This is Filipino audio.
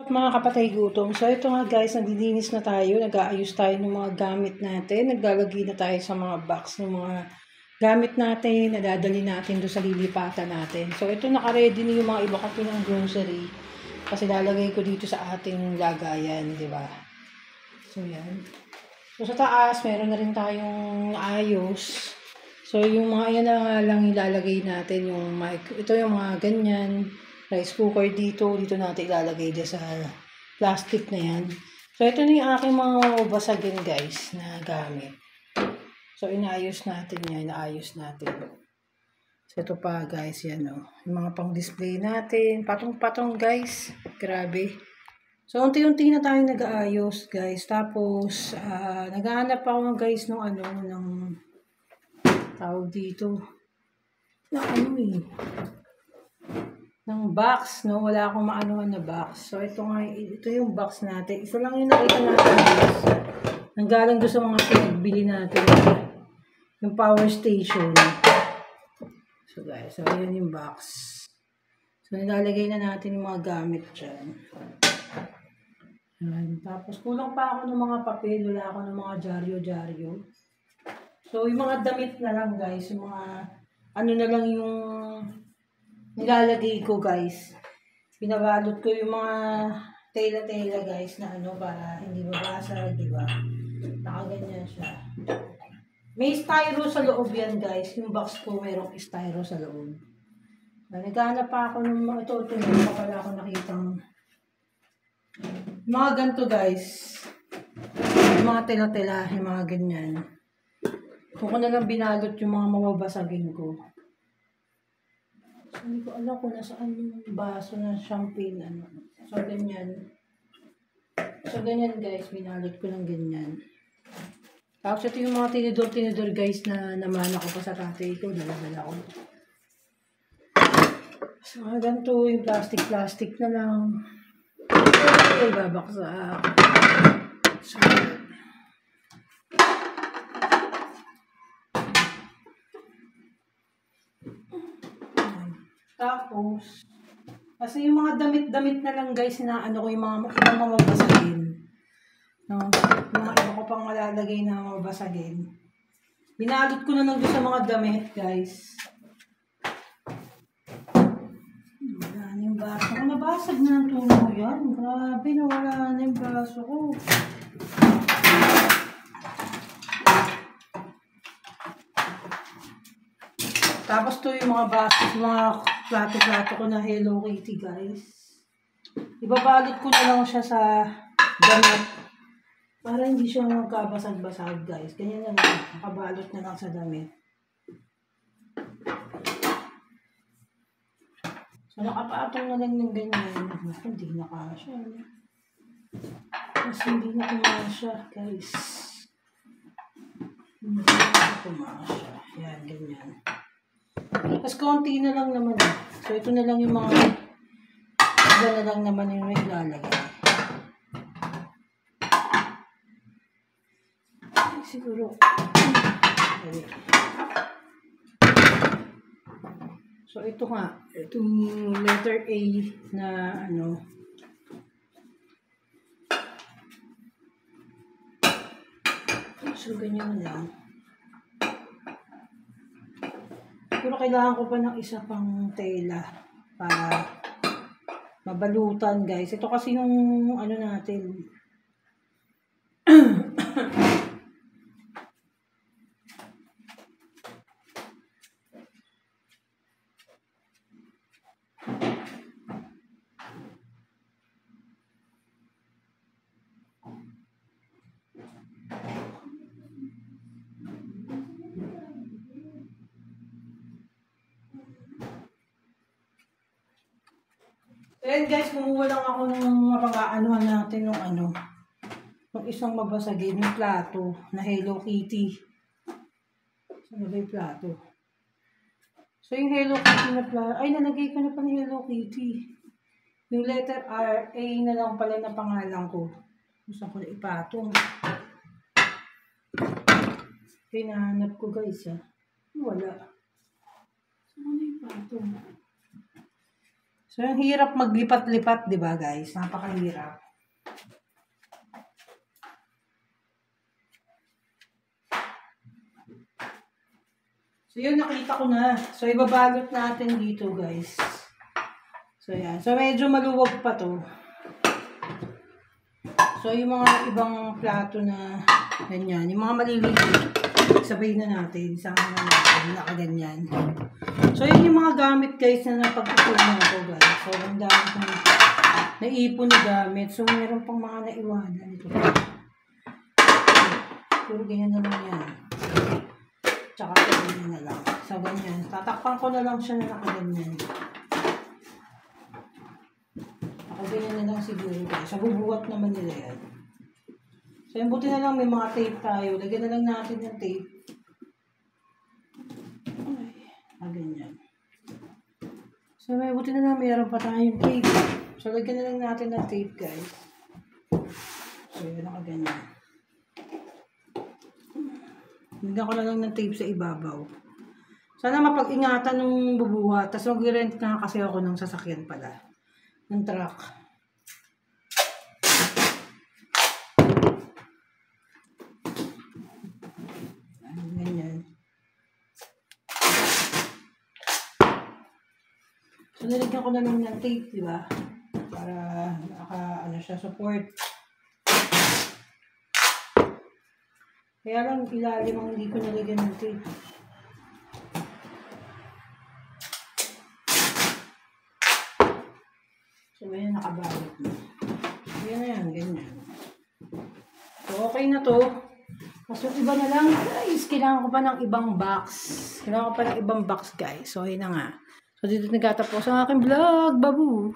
Mga kapatay gutom. So ito nga guys, naglilinis na tayo, nag-aayos tayo ng mga gamit natin, naglalagay na tayo sa mga box ng mga gamit natin, nadadali natin doon sa lilipatan natin. So ito naka-ready na yung mga iba kong pinang grocery kasi lalagay ko dito sa ating lagayan, di ba? So yan. So sa taas, meron na rin tayong ayos. So yung mga yan na lang ilalagay natin, yung mic. Ito yung mga ganyan. Rice cooker dito natin ilalagay dyan sa plastic na yan. So, ito na yung aking mga basagin guys na gamit. So, inaayos natin yan, inaayos natin. So, ito pa guys, yan o. Yung mga pang-display natin, patong-patong guys. Grabe. So, unti-unti na tayo nag-aayos guys. Tapos, naghahanap ako guys ng tawag dito. Ng box, no? Wala akong maanuhan na box. So, ito yung box natin. Isa lang yung nakita natin, guys. Nanggaling doon sa mga pinagbili natin. Yung power station. So, guys, so, yun yung box. So, nilalagay na natin yung mga gamit dyan. Ayan. Tapos, kulang pa ako ng mga papel. Wala ako ng mga dyaryo-dyaryo. So, yung mga damit na lang, guys. Yung mga, na lang yung nilalagay ko guys. Binabalot ko yung mga tela-tela guys na para hindi mabasag, di ba? Nakaganyan siya. May styro sa loob yan guys. Yung box ko merong styro sa loob. Naghanap pa ako ng mga ito pa pala ako nakitang mga ganito guys. Yung mga tela-tela, yung mga ganyan. Kung ko na lang binalot yung mga mababasagin ko. Hindi ko alam kung nasaan yung baso ng champagne. So, ganyan. So, ganyan guys. Binalot ko ng ganyan. Tapos, ito yung mga tinidor guys na namana ko pa sa tatay ko. Dala-dala ko. So, ganito yung plastic na lang. Ay, babaksak. So, tapos, kasi yung mga damit na lang guys na ko yung mga ibang mababasagin. No? Yung mga iba ko pang malalagay na mababasagin. Binalot ko na lang doon sa mga damit guys. Wala na yung baso ko. Nabasag na ng tulo ko yan. Grabe, nawala na yung baso ko. Tapos to yung mga baso, mga plato-plato ko na Hello Kitty guys. Ibabalot ko na lang siya sa damit. Para hindi siya magkabasag-basag guys. Ganyan na lang. Nakabalot na lang sa damit. So nakapatong na lang ng ganyan. Hindi na kasya. Kasi hindi na kumasya guys. Hindi na kumasya. Yan, ganyan. Tapos konti na lang naman. So, ito na lang yung mga iba na lang naman yung ilalagay. Siguro. So, ito nga. Itong letter A na So, ganyan lang. Pero kailangan ko pa ng isa pang tela para mabalutan guys. Ito kasi yung natin. Ayan guys, kumuha lang ako ng mapag-aanuhan natin ng ng isang mabasagin, yung plato na Hello Kitty. Saan ba yung plato? So yung Hello Kitty na plato, ay nalagay ko na pa ng Hello Kitty. Yung letter R, A na lang pala na pangalan ko. Gusto ko na ipatong. Hinahanap ko guys Wala. Saan na yung patong? So, yung hirap maglipat-lipat, di ba guys? Napakahirap. So, yun, nakita ko na. So, ibabalot natin dito, guys. So, yan. So, medyo maluwag pa to. So, yung mga ibang plato na ganyan, yung mga maliliit, sabay na natin. Isama na natin, nakaganyan. So, yun yung mga gamit, guys, na napag-itunan ko, guys. So, ang dami kong naipon na gamit. So, meron pang mga naiwanan. Ito. Puro ganyan na lang yan. Tsaka ganyan na lang. So, ganyan. Tatakpan ko na lang siya na nakaganyan. Ganyan na lang siguro guys. Sa bubuhat naman nila yan. So, yung buti na lang may mga tape tayo. Lagyan na lang natin ng tape. Ay, ganyan. So, may buti na lang mayroon pa tayong tape. So, lagyan na lang natin ng tape guys. So, yun nakaganyan. Lagyan ko na lang ng tape sa ibabaw. Sana mapag-ingatan nung bubuhat. Tapos mag-rent na kasi ako ng sasakyan pala. Ng truck. Ganyan. So, nilagyan ko na lang ng tape, di ba? Para ano siya, support. Kaya lang, ilalim ang hindi ko nilagyan ng tape. So, yan, nakabalot na. Yan na yan, ganyan. So, okay na to. Mas yung iba na lang, guys, kailangan ko pa ng ibang box. Kailangan ko pa ng ibang box, guys. So, ayun na nga. So, dito nagtatapos ang aking vlog, babu.